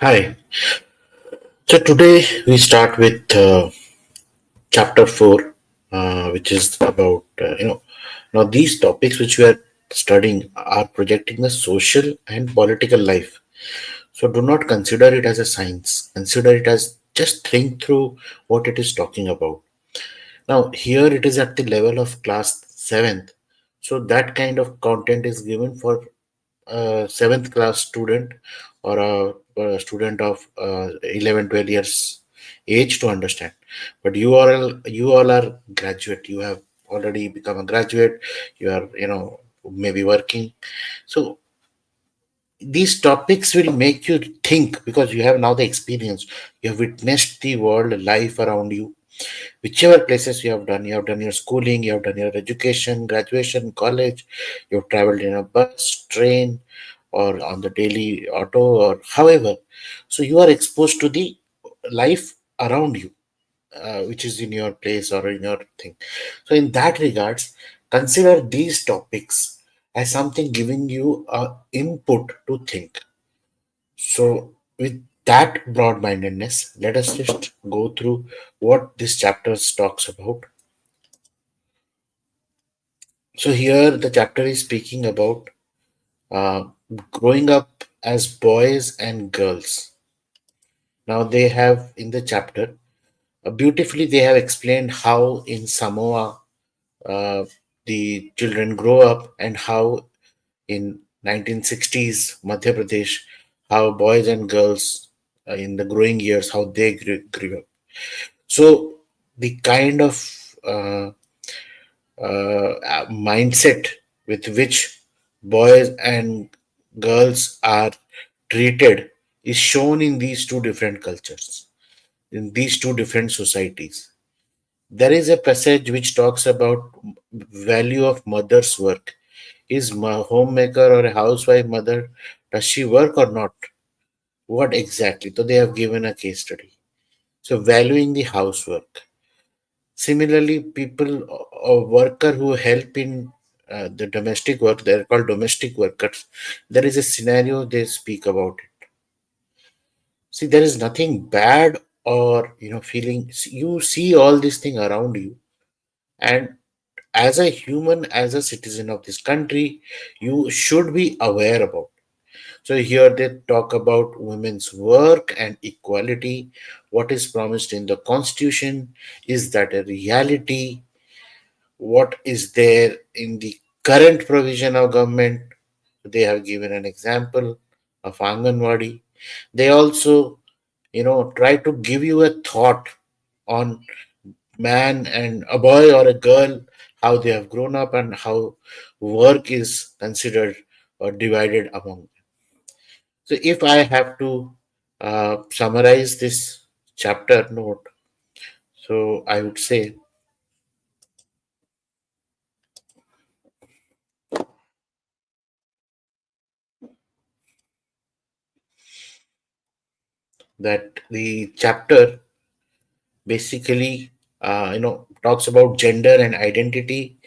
Hi. So today we start with chapter 4, which is about, now these topics which we are studying are projecting the social and political life. So do not consider it as a science. Consider it as just think through what it is talking about. Now, here it is at the level of class 7th. So that kind of content is given for a 7th class student or a student of 11, 12 years age to understand. But you all are graduate. You have already become a graduate. You are, maybe working. So these topics will make you think because you have now the experience. You have witnessed the world life around you, whichever places you have done your schooling, you have done your education, graduation, college, you've traveled in a bus, train, or on the daily auto, or however. So you are exposed to the life around you, which is in your place or in your thing. So in that regards, consider these topics as something giving you a input to think. So, with that broad mindedness, let us just go through what this chapter talks about. So, here the chapter is speaking about uh, growing up as boys and girls. Now, they have in the chapter beautifully they have explained how in Samoa uh, the children grow up and how in 1960s Madhya Pradesh how boys and girls in the growing years how they grew up. So the kind of uh, mindset with which boys and girls are treated is shown in these two different cultures, in these two different societies. There is a passage which talks about value of mother's work. Is a homemaker or a housewife mother, does she work or not? What exactly? So they have given a case study. So valuing the housework. Similarly, people or worker who help in the domestic work, they're called domestic workers. There is a scenario they speak about it. See, there is nothing bad or feeling. You see all this thing around you, and as a human, as a citizen of this country, you should be aware about. So here they talk about women's work and equality. What is promised in the constitution? Is that a reality? What is there in the current provision of government? They have given an example of Anganwadi. They also, try to give you a thought on man and a boy or a girl, how they have grown up and how work is considered or divided among them. So if I have to summarize this chapter note, so I would say that the chapter basically talks about gender and identity.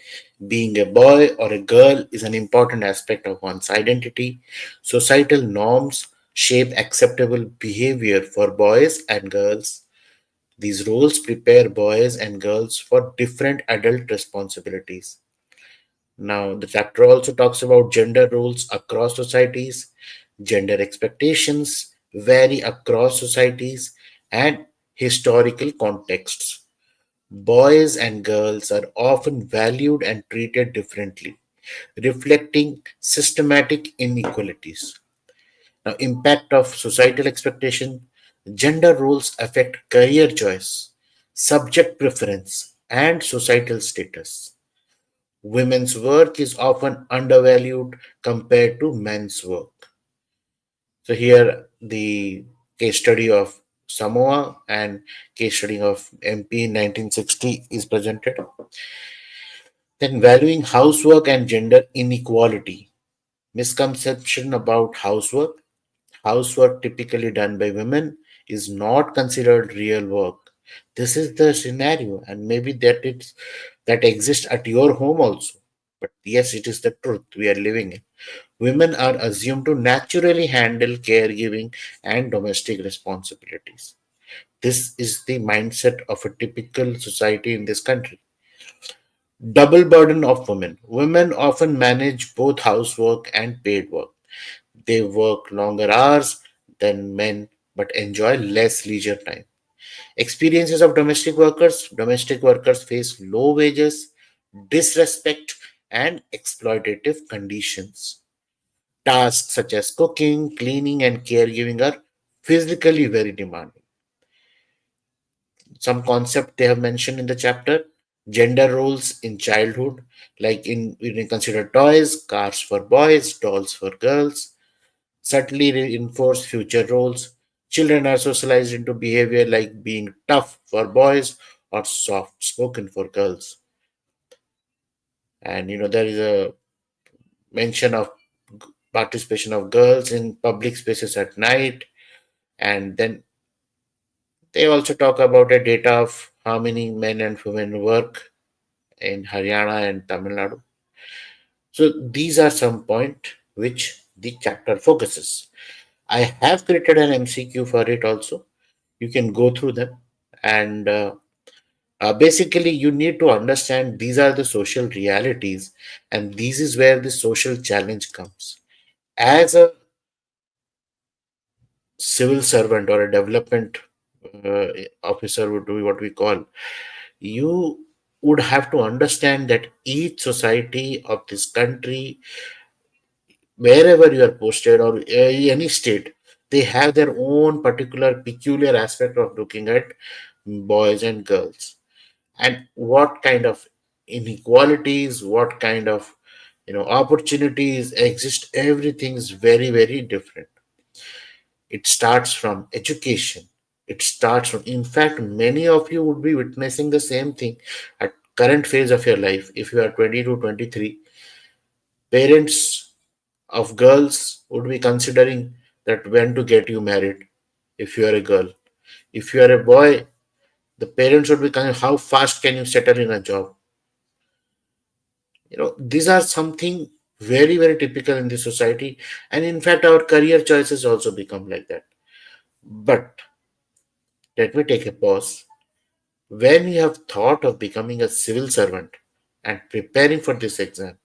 Being a boy or a girl is an important aspect of one's identity. Societal norms shape acceptable behavior for boys and girls. These roles prepare boys and girls for different adult responsibilities. Now, the chapter also talks about gender roles across societies. Gender expectations vary across societies and historical contexts. Boys and girls are often valued and treated differently, reflecting systematic inequalities. Now, impact of societal expectation, gender roles affect career choice, subject preference, and societal status. Women's work is often undervalued compared to men's work. So here the case study of Samoa and case study of MP in 1960 is presented. Then valuing housework and gender inequality. Misconception about housework. Housework typically done by women is not considered real work. This is the scenario, and maybe that exists at your home also. But yes, it is the truth we are living in. Women are assumed to naturally handle caregiving and domestic responsibilities. This is the mindset of a typical society in this country. Double burden of women. Women often manage both housework and paid work. They work longer hours than men but enjoy less leisure time. Experiences of domestic workers face low wages, disrespect, and exploitative conditions. Tasks such as cooking, cleaning, and caregiving are physically very demanding. Some concept they have mentioned in the chapter: gender roles in childhood, like in we can consider toys, cars for boys, dolls for girls, subtly reinforce future roles. Children are socialized into behavior like being tough for boys or soft spoken for girls. And there is a mention of participation of girls in public spaces at night. And then they also talk about a data of how many men and women work in Haryana and Tamil Nadu. So these are some point which the chapter focuses. I have created an MCQ for it also. You can go through them, and basically you need to understand these are the social realities, and this is where the social challenge comes. As a civil servant or a development uh, officer would be what we call, you would have to understand that each society of this country, wherever you are posted or any state, they have their own particular peculiar aspect of looking at boys and girls, and what kind of inequalities, what kind of opportunities exist. Everything is very very different. It starts from education. It starts from, in fact, many of you would be witnessing the same thing at current phase of your life. If you are 20 to 23, parents of girls would be considering that when to get you married if you are a girl. If you are a boy, the parents would be how fast can you settle in a job. These are something very very typical in the society, and in fact our career choices also become like that. But let me take a pause. When you have thought of becoming a civil servant and preparing for this exam,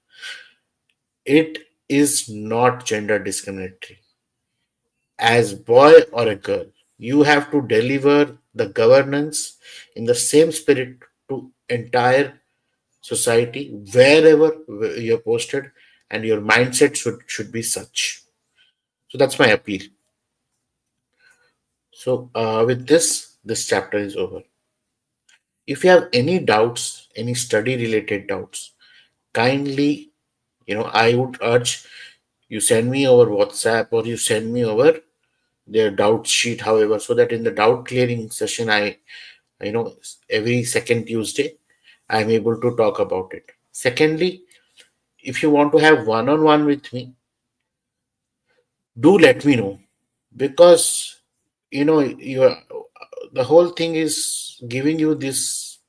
it is not gender discriminatory. As boy or a girl, you have to deliver the governance in the same spirit to entire society wherever you're posted, and your mindset should be such. So that's my appeal. So with this chapter is over. If you have any doubts, any study related doubts, kindly, I would urge you send me over WhatsApp or you send me over their doubt sheet, however, so that in the doubt clearing session, you know, every second Tuesday, I'm able to talk about it. Secondly, if you want to have one on one with me, do let me know, because you the whole thing is giving you this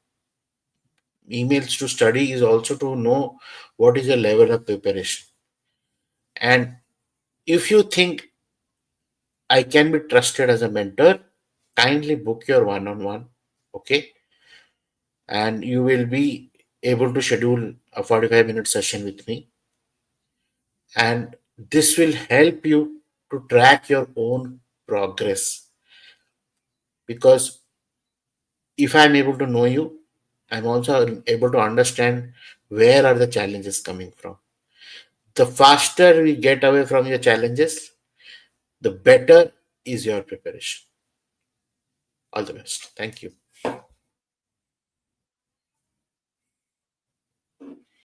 emails to study is also to know what is your level of preparation. And if you think I can be trusted as a mentor, kindly book your one on one. Okay. And you will be able to schedule a 45-minute session with me. And this will help you to track your own progress. Because if I'm able to know you, I'm also able to understand where are the challenges coming from. The faster we get away from your challenges, the better is your preparation. All the best. Thank you.